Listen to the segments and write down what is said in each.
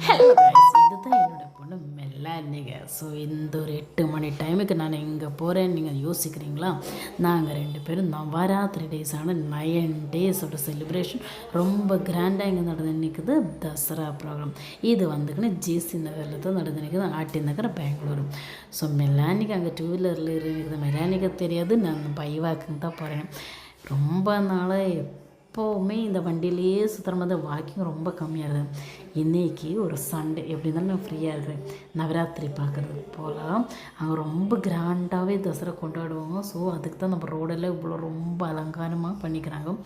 Hello guys, இதுதான் என்னோடய பொண்ணு மெல்லானிங்க. ஸோ இந்த ஒரு 8 மணி டைமுக்கு நான் இங்கே போகிறேன்னு நீங்கள் யோசிக்கிறீங்களா? நாங்கள் 2 பேரும் நவராத்திரி டேஸான 9 டேஸோட செலிப்ரேஷன் ரொம்ப கிராண்டாக இங்கே நடந்து நிற்குது. தசரா ப்ரோக்ராம் இது வந்துக்குன்னு ஜேசி நகரில் தான் நடந்து நிற்குது, ஆர்டி நகர், பெங்களூரு. ஸோ மெல்லானிக்கு அங்கே 2 வீலரில் இருக்குது. மெல்லானிக்கு தெரியாது, நான் பைவாக்குன்னு தான் போகிறேன். ரொம்ப நாளாக எப்போவுமே இந்த வண்டியிலேயே சுற்றுற மாதிரி வாக்கிங் ரொம்ப கம்மியாக இருக்குது. இன்றைக்கி ஒரு சண்டே எப்படி இருந்தாலும் நான் ஃப்ரீயாக இருக்கிறேன். நவராத்திரி பார்க்குறதுக்கு போகலாம். அங்கே ரொம்ப கிராண்டாகவே தசரா கொண்டாடுவாங்க. ஸோ அதுக்கு தான் நம்ம ரோடெல்லாம் இவ்வளோ ரொம்ப அலங்காரமாக பண்ணிக்கிறாங்க.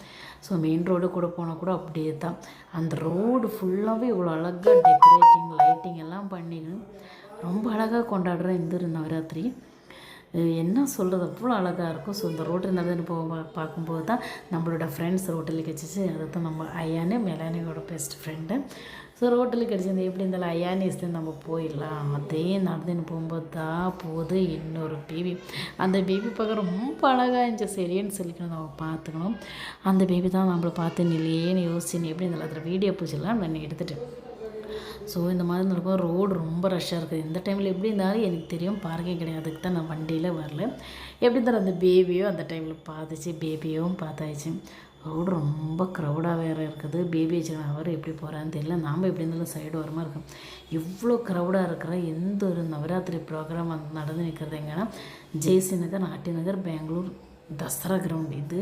ஸோ மெயின் ரோடு கூட போனால் கூட அப்படியே தான் அந்த ரோடு ஃபுல்லாகவே இவ்வளோ அழகாக டெக்கரேட்டிங் லைட்டிங் எல்லாம் பண்ணி ரொம்ப அழகாக கொண்டாடுறேன் இந்த ஒரு நவராத்திரி. என்ன சொல்கிறது, அவ்வளோ அழகாக இருக்கும். ஸோ இந்த ரோட்டில் நடந்துட்டு பார்க்கும்போது தான் நம்மளோட ஃப்ரெண்ட்ஸ் ரோட்டில் கிடச்சிச்சு. அதை தான் நம்ம ஐயானு மெலானியோட பெஸ்ட் ஃப்ரெண்டு. ஸோ ரோட்டில் கிடச்சிருந்து எப்படி இருந்தாலும் ஐயானிஸ்து நம்ம போயிடலாம். அதே நடந்துன்னு போகும்போது தான் போகுது இன்னொரு பேபி. அந்த பேபி பார்க்க ரொம்ப அழகாக இருந்துச்சு. சரின்னு சொல்லிக்கணும், நம்ம பார்த்துக்கணும். அந்த பேபி தான் நம்மளை பார்த்து நிலையேன்னு யோசிச்சு எப்படி இருந்தாலும் அதில் வீடியோ பூச்சிலாம் நான் எடுத்துகிட்டேன். ஸோ இந்த மாதிரி இருக்கும். ரோடு ரொம்ப ரஷ்ஷாக இருக்குது. இந்த டைமில் எப்படி இருந்தாலும் எனக்கு தெரியும், பார்க்கிங் கிடையாது. அதுக்கு தான் நான் வண்டியில் வரல. எப்படி இருந்தாலும் அந்த பேபியோ அந்த டைமில் பார்த்துச்சு, பேபியும் பார்த்தாச்சு. ரோடு ரொம்ப க்ரௌடாக வேறு இருக்குது. பேபி வச்சுக்கணும், அவர் எப்படி போகிறான்னு தெரியல. நாம் எப்படி இருந்தாலும் சைடு வரமாக இருக்கும். இவ்வளோ க்ரௌடாக இருக்கிற எந்த ஒரு நவராத்திரி ப்ரோக்ராம் நடந்து நிற்கிறது எங்கன்னா ஜேசி நகர், ஆர்டி நகர், பெங்களூர் தசரா கிரவுண்ட். இது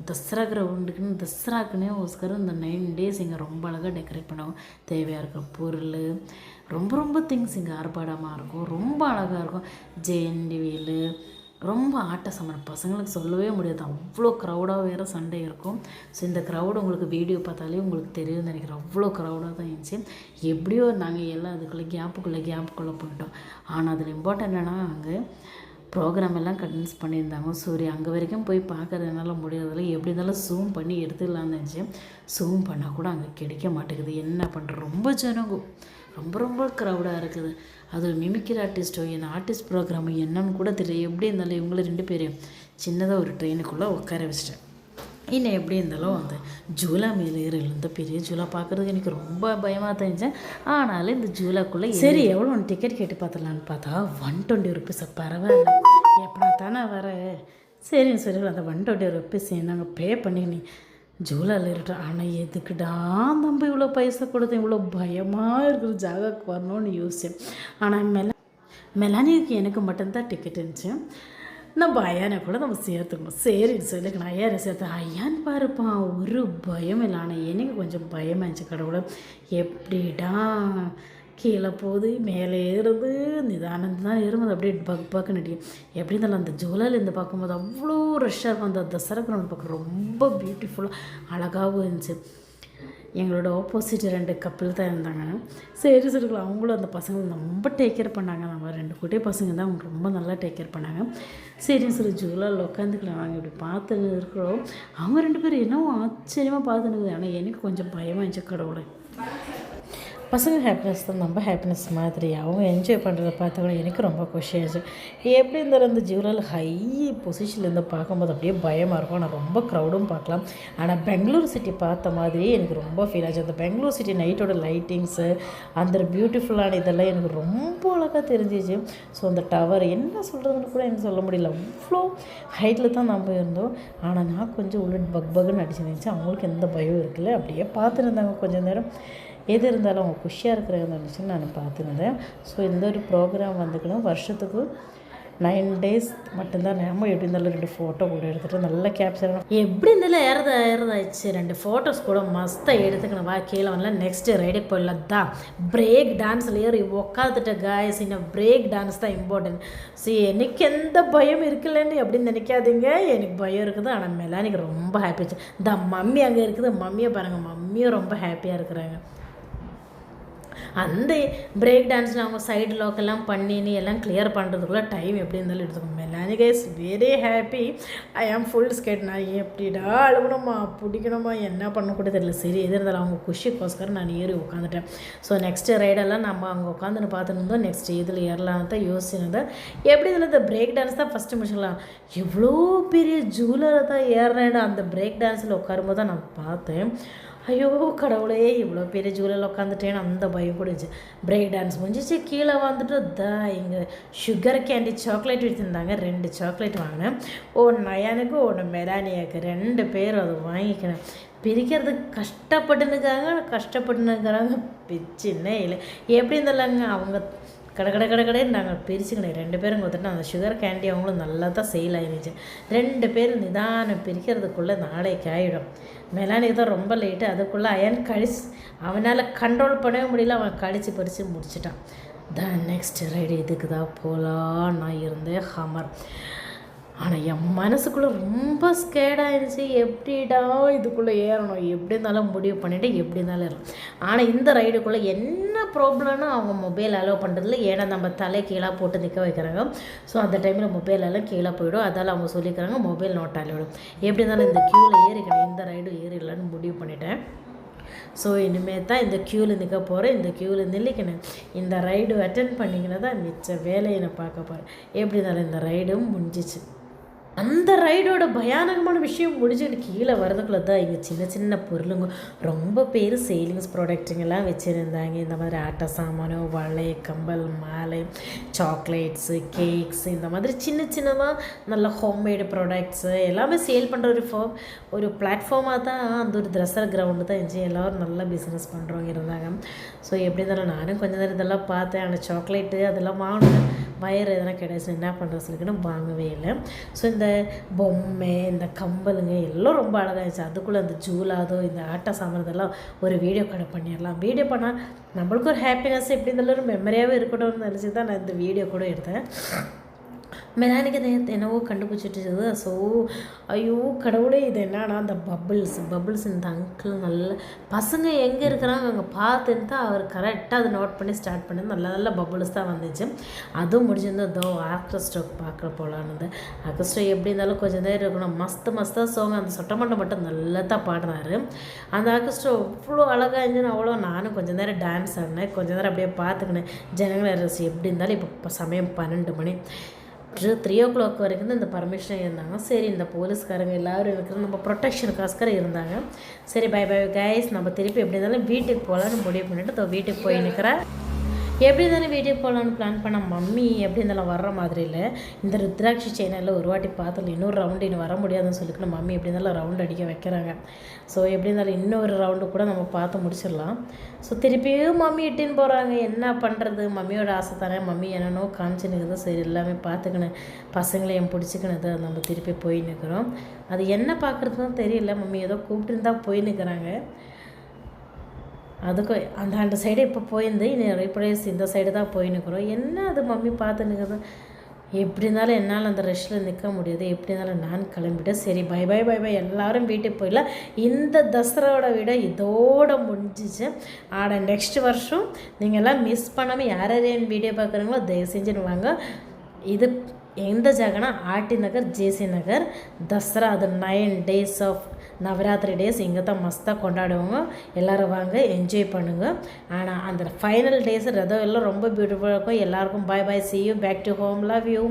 தசரா கிரவுண்டுக்குன்னு தசராக்குன்னே ஒஸ்கரம் இந்த 9 டேஸ் இங்கே ரொம்ப அழகாக டெக்கரேட் பண்ணுவாங்க. தேவையாக இருக்கிற பொருள் ரொம்ப ரொம்ப திங்ஸ் இங்கே ஆர்ப்பாடமாக இருக்கும். ரொம்ப அழகாக இருக்கும். ஜெயண்டிவியில் ரொம்ப ஆட்ட சமரம் பசங்களுக்கு சொல்லவே முடியாது. அவ்வளோ க்ரௌடாக வேறு சண்டே இருக்கும். ஸோ இந்த க்ரௌடு உங்களுக்கு வீடியோ பார்த்தாலே உங்களுக்கு தெரியும்னு நினைக்கிறேன். அவ்வளோ க்ரௌடாக தான் இருந்துச்சு. எப்படியோ நாங்கள் எல்லாம் அதுக்குள்ளே கேப்புக்குள்ளே போயிட்டோம். ஆனால் அதில் இம்பார்ட்டன் என்னென்னா அங்கே ப்ரோக்ராம் எல்லாம் கண்டென்ஸ் பண்ணியிருந்தாங்க. சரி, அங்கே வரைக்கும் போய் பார்க்குறதுனால முடியாததில்ல. எப்படி இருந்தாலும் ஜூம் பண்ணி எடுத்துக்கலான்னு நினச்சேன். ஜூம் பண்ணால் கூட அங்கே கிடைக்க மாட்டேங்குது. என்ன பண்ணுற, ரொம்ப ஜனங்க, ரொம்ப ரொம்ப க்ரௌடாக இருக்குது. அது மிமிக்ரி ஆர்டிஸ்ட்டோ என்ன ஆர்டிஸ்ட் ப்ரோக்ராமு என்னன்னு கூட தெரியல. எப்படி இருந்தாலும் இவங்கள 2 பேரையும் சின்னதாக ஒரு ட்ரெயினுக்குள்ளே உட்கார வச்சிட்டேன். இன்னும் எப்படி இருந்தாலும் அந்த ஜூலா மேலே இந்த பெரிய ஜூலா பார்க்குறதுக்கு எனக்கு ரொம்ப பயமாக தெரிஞ்சேன். ஆனாலும் இந்த ஜூலாக்குள்ளே சரி எவ்வளோ டிக்கெட் கேட்டு பார்த்துலான்னு பார்த்தா 120 ருபீஸ். பரவாயில்ல, எப்படா தானே வர. சரின்னு சொல்லி அந்த 120 ருபீஸ் நாங்கள் பே பண்ணி ஜூலாவில் இருக்கட்டும். ஆனால் எதுக்குடா நம்ம இவ்வளோ பைசா கொடுத்தேன், இவ்வளோ பயமாக இருக்கிற ஜாகாக்கு வரணும்னு யோசித்தேன். ஆனால் மெலானிக்கு எனக்கு மட்டும்தான் டிக்கெட் இருந்துச்சு. நம்ம ஐயானை கூட நம்ம சேர்த்துக்கணும். சரின்னு சொல்லிக்கு நான் ஐயானை சேர்த்தேன். ஐயான்னு பாருப்பா, ஒரு பயம் இல்லை. ஆனால் எனக்கு கொஞ்சம் பயமாகிடுச்சு. கடவுளை எப்படிடா கீழே போகுது மேலே ஏறுது, நிதானம் தான் ஏறும்போது அப்படியே பக்குன்னு அடிக்கும். எப்படி இருந்தாலும் அந்த ஜூலாலேருந்து பார்க்கும்போது அவ்வளோ ரஷ்ஷாக இருக்கும். அந்த தசரா கிரவுண்ட் பார்க்க ரொம்ப பியூட்டிஃபுல்லாக அழகாகவும் இருந்துச்சு. எங்களோட ஆப்போசிட் 2 கப்பிள் தான் இருந்தாங்க. சரி இருக்கலாம். அவங்களும் அந்த பசங்க ரொம்ப டேக் கேர் பண்ணாங்க. நம்ம 2 குட்டி பசங்க தான், அவங்க ரொம்ப நல்லா டேக் கேர் பண்ணாங்க. சரின்னு சொல்லி ஜூலாவில் உட்காந்துக்கலாம். நாங்கள் இப்படி பார்த்து இருக்கிறோம். அவங்க 2 பேரும் என்னவோ ஆச்சரியமாக பார்த்துனுக்குது. ஆனால் எனக்கு கொஞ்சம் பயமாக இருந்துச்சு. கடவுளை, பசங்க ஹாப்பினஸ் தான் நம்ம ஹாப்பினஸ் மாதிரி. அவங்க என்ஜாய் பண்ணுறத பார்த்தவங்க எனக்கு ரொம்ப குஷியாச்சு. எப்படி இருந்தாலும் அந்த ஜூலால் ஹை பொசிஷன்லேருந்து பார்க்கும்போது அப்படியே பயமாக இருக்கும். ஆனால் ரொம்ப க்ரௌடும் பார்க்கலாம். ஆனால் பெங்களூர் சிட்டி பார்த்த மாதிரியே எனக்கு ரொம்ப ஃபீல் ஆச்சு. அந்த பெங்களூர் சிட்டி நைட்டோட லைட்டிங்ஸு, அந்த பியூட்டிஃபுல்லான இதெல்லாம் எனக்கு ரொம்ப அழகாக தெரிஞ்சிச்சு. ஸோ அந்த டவர் என்ன சொல்கிறதுன்னு கூட எனக்கு சொல்ல முடியல. அவ்வளோ ஹைட்டில் தான் நம்ம இருந்தோம். ஆனால் நான் கொஞ்சம் உள்ள பக்குன்னு அடிச்சுருந்துச்சு. அவங்களுக்கு எந்த பயம் இருக்குல்ல, அப்படியே பார்த்துருந்தாங்க கொஞ்சம் நேரம். எது இருந்தாலும் அவங்க குஷியாக இருக்கிறது இருந்துச்சுன்னு நான் பார்த்துருந்தேன். ஸோ இந்த ஒரு ப்ரோக்ராம் வந்துக்கணும் வருஷத்துக்கு 9 டேஸ் மட்டும்தான். நம்ம எப்படி இருந்தாலும் 2 ஃபோட்டோ கூட எடுத்துகிட்டு நல்லா கேப்சர் எப்படி இருந்தாலும் ஏறதாயிடுச்சு. 2 ஃபோட்டோஸ் கூட மஸ்தாக எடுத்துக்கணும். வா கீழே வரலாம். நெக்ஸ்ட்டு ரைடுக்கு போயிடலாம். தான் பிரேக் டான்ஸில் ஏறி உட்காந்துட்ட காய்ஸ். இன்னும் பிரேக் டான்ஸ் தான் இம்பார்ட்டன்ட். ஸோ எனக்கு எந்த பயம் இருக்குல்லன்னு அப்படின்னு நினைக்காதீங்க. எனக்கு பயம் இருக்குது. ஆனால் மெலானிக்கு ரொம்ப ஹாப்பி ஆச்சு. இந்த மம்மி அங்கே இருக்குது. மம்மியை பாருங்கள், மம்மியும் ரொம்ப ஹாப்பியாக இருக்கிறாங்க. அந்த பிரேக் டான்ஸில் அவங்க சைடு லாக்கெல்லாம் பண்ணின்னு எல்லாம் கிளியர் பண்ணுறதுக்குள்ளே டைம் எப்படி இருந்தாலும் எடுத்துக்கணும். மெலானி guys very happy. I am full skate. நான் எப்படிடா அழுகணுமா பிடிக்கணுமா என்ன பண்ணக்கூட தெரியல. சரி எது இருந்தாலும் அவங்க குஷிக்கோஸ்கரம் நான் ஏறி உட்காந்துட்டேன். ஸோ நெக்ஸ்ட்டு ரைடெல்லாம் நம்ம அங்கே உட்காந்துன்னு பார்த்துட்டு இருந்தோம். நெக்ஸ்ட்டு இதில் ஏறலாம் தான் யோசிச்சிருந்தேன். எப்படி இதில் இந்த பிரேக் டான்ஸ் தான் ஃபஸ்ட்டு முடிச்சுக்கலாம். எவ்வளோ பெரிய ஜூலரை தான் ஏறினேன். அந்த பிரேக் டான்ஸில் உட்காரும்போது தான் நான் பார்த்தேன். ஐயோ கடவுளே இவ்வளோ பெரிய ஜூலில் உட்காந்துட்டேன்னு அந்த பயம் கூடச்சு. பிரேக் டான்ஸ் முடிஞ்சிச்சு. கீழே வந்துட்டு இங்கே சுகர் கேண்டி சாக்லேட் வச்சுருந்தாங்க. 2 சாக்லேட் வாங்கினேன். ஒன்று நயானுக்கு ஒன்று மெலானியாவுக்கு 2 பேரும் அதை வாங்கிக்கினேன். பிரிக்கிறதுக்கு கஷ்டப்பட்டுனுக்கிறாங்க. பிச்சுன்னே இல்லை. எப்படி இருந்தாங்க அவங்க கடை நாங்கள் பிரிச்சுக்கணும். 2 பேரும் கொடுத்துட்டு அந்த சுகர் கேண்டி அவங்களும் நல்லா தான் சேல் ஆகிடுச்சு. 2 பேரும் நிதானம் பிரிக்கிறதுக்குள்ளே நாளைக்கு ஆகிடும். மெலானிக்கு தான் ரொம்ப லேட்டு. அதுக்குள்ளே அயன் அவனால் கண்ட்ரோல் பண்ணவே முடியல. அவன் பறித்து முடிச்சிட்டான். நெக்ஸ்ட் ரைடு இதுக்கு தான் போகலாம் நான் இருந்தேன் ஹமர். ஆனால் என் மனசுக்குள்ளே ரொம்ப ஸ்கேடாகிடுச்சு. எப்படிடா இதுக்குள்ளே ஏறணும், எப்படி இருந்தாலும் முடிவு பண்ணிவிட்டு எப்படி இருந்தாலும் ஏறணும். ஆனால் இந்த ரைடுக்குள்ளே என்ன ப்ராப்ளம்னா அவங்க மொபைல் அலோவ் பண்ணுறதில்ல. ஏன்னா நம்ம தலை கீழே போட்டு நிற்க வைக்கிறாங்க. ஸோ அந்த டைமில் மொபைல் எல்லாம் கீழே போயிடும். அதால் அவங்க சொல்லிக்கிறாங்க மொபைல் நோட் அலோவிடும். எப்படி இருந்தாலும் இந்த க்யூவில் ஏறிக்கணும், இந்த ரைடு ஏறிடலான்னு முடிவு பண்ணிட்டேன். ஸோ இனிமேல் தான் இந்த க்யூவில் நிற்க போகிறேன். இந்த க்யூவில் நில்லிக்கணும். இந்த ரைடு அட்டென்ட் பண்ணிங்கன்னா தான் மிச்ச வேலையை நான் பார்க்க போகிறேன். எப்படி இருந்தாலும் இந்த ரைடும் முடிஞ்சிச்சு. அந்த ரைடோட பயானகமான விஷயம் முடிச்சுட்டு கீழே வரதுக்குள்ளே தான் இங்கே சின்ன பொருளுங்க ரொம்ப பேர் சேலிங்ஸ் ப்ராடக்ட்டுங்கெல்லாம் வச்சுருந்தாங்க. இந்த மாதிரி ஆட்ட சாமானம், வளை, கம்பல், மாலை, சாக்லேட்ஸு, கேக்ஸு, இந்த மாதிரி சின்னதாக நல்ல ஹோம்மேடு ப்ராடக்ட்ஸு எல்லாமே சேல் பண்ணுற ஒரு பிளாட்ஃபார்மாக தான் அந்த ஒரு ட்ரெஸ்ஸர் கிரவுண்டு தான் இருந்துச்சு. எல்லோரும் நல்லா பிஸ்னஸ் பண்ணுறவங்க இருந்தாங்க. ஸோ எப்படி இருந்தாலும் நானும் கொஞ்சம் நேரம் இதெல்லாம் பார்த்தேன். அந்த சாக்லேட்டு அதெல்லாம் வாங்கினேன். வயர் எதனா கிடையாது, என்ன பண்ணுறது சொல்லிக்கணும் வாங்கவே இல்லை. ஸோ இந்த பொம்மை, இந்த கம்பலுங்க எல்லாம் ரொம்ப அழகாக இருந்துச்சு. அதுக்குள்ளே அந்த ஜூலாதோ இந்த ஆட்டா சாமானதெல்லாம் ஒரு வீடியோ கடை பண்ணிடலாம். வீடியோ பண்ணால் நம்மளுக்கு ஒரு ஹாப்பினஸ் எப்படி இருந்தாலும் ஒரு மெமரியாகவே இருக்கட்டும்னு நினச்சி தான் நான் இந்த வீடியோ கூட எடுத்தேன். மெலானிக்கு என்னவோ கண்டுபிடிச்சிட்டு. ஸோ ஐயோ கடவுளே இது என்னன்னா அந்த பபுள்ஸ் இந்த அங்கிள் நல்ல பசங்க எங்கே இருக்கிறாங்க அங்கே பார்த்துட்டு தான் அவர் கரெக்டாக அதை நோட் பண்ணி ஸ்டார்ட் பண்ணி நல்ல பபுள்ஸ் தான் வந்துச்சு. அதுவும் முடிஞ்சிருந்தோம். இதோ ஆர்கெஸ்ட்ராக்கு பார்க்குற போகலான்னு. ஆர்கெஸ்ட்ரா எப்படி இருந்தாலும் கொஞ்சம் நேரம் இருக்கணும். மஸ்தாக சோங்க அந்த சொட்டமண்டை மட்டும் நல்லா தான் பாடுறாரு. அந்த ஆர்கெஸ்ட்ரா அவ்வளோ அழகாக இருந்துச்சுன்னு அவ்வளோ நானும் கொஞ்சம் நேரம் டான்ஸ் ஆடினேன். கொஞ்சம் நேரம் அப்படியே பார்த்துக்கினேன். ஜனங்களை எப்படி இருந்தாலும் இப்போ சமயம் 12 மணி 3 o'clock வரைக்கும் தான் இந்த பர்மிஷன் இருந்தாங்க. சரி இந்த போலீஸ்காரங்க எல்லோரும் இருக்கிற நம்ம ப்ரொடெக்ஷனுக்காக இருந்தாங்க. சரி பை கைஸ், நம்ம திருப்பி எப்படி இருந்தாலும் வீட்டுக்கு போகலான்னு முடிவு பண்ணிவிட்டு வீட்டுக்கு போய் நிற்கிறேன். எப்படி இருந்தாலும் வீட்டுக்கு போகலான்னு பிளான் பண்ண மம்மி எப்படி இருந்தாலும் வர்ற மாதிரி இல்லை. இந்த ருத்ராட்சி சேனலில் ஒரு வாட்டி பார்த்துல இன்னொரு ரவுண்டு இன்னும் வர முடியாதுன்னு சொல்லிட்டு மம்மி எப்படி இருந்தாலும் ரவுண்டு அடிக்க வைக்கிறாங்க. ஸோ எப்படி இருந்தாலும் இன்னொரு ரவுண்டு கூட நம்ம பார்த்து முடிச்சிடலாம். ஸோ திருப்பியும் மம்மி இட்டுன்னு போகிறாங்க. என்ன பண்ணுறது, மம்மியோட ஆசை தானே. மம்மி என்னென்னோ காமிச்சுன்னுக்குது. சரி எல்லாமே பார்த்துக்கினேன். பசங்களையும் பிடிச்சிக்கினது நம்ம திருப்பி போய் நிற்கிறோம். அது என்ன பார்க்குறதுன்னு தெரியல. மம்மி ஏதோ கூப்பிட்டுன்னு தான் போய் நிற்கிறாங்க. அதுக்கு அந்த சைடு இப்போ போயிருந்து இன்னும் ப்ளேஸ் இந்த சைடு தான் போயின்னுக்குறோம். என்ன அது மம்மி பார்த்துன்னுக்குது. எப்படி இருந்தாலும் என்னால் அந்த ரெஸ்ட்டில் நிற்க முடியாது. எப்படி இருந்தாலும் நான் கிளம்பிட்டேன். சரி பை எல்லோரும் வீட்டுக்கு போயிடலாம். இந்த தசராவோட விட இதோட முடிஞ்சிச்சு. நெக்ஸ்ட் வருஷம் நீங்கள் எல்லாம் மிஸ் பண்ணாமல் யார் என் வீடியோ பார்க்குறீங்களோ தயவு செஞ்சுன்னு வாங்க. இது எந்த ஜாகனா ஆர்டி நகர், ஜேசி நகர். தசரா அது 9 days ஆஃப் நவராத்திரி டேஸ் இங்கே தான் மஸ்தாக கொண்டாடுவாங்க. எல்லோரும் வாங்க என்ஜாய் பண்ணுங்கள். ஆனால் அந்த ஃபைனல் டேஸ் ரதம் எல்லாம் ரொம்ப பியூட்டிஃபுல்லாக இருக்கும். எல்லாருக்கும் by see you back to home. Love you.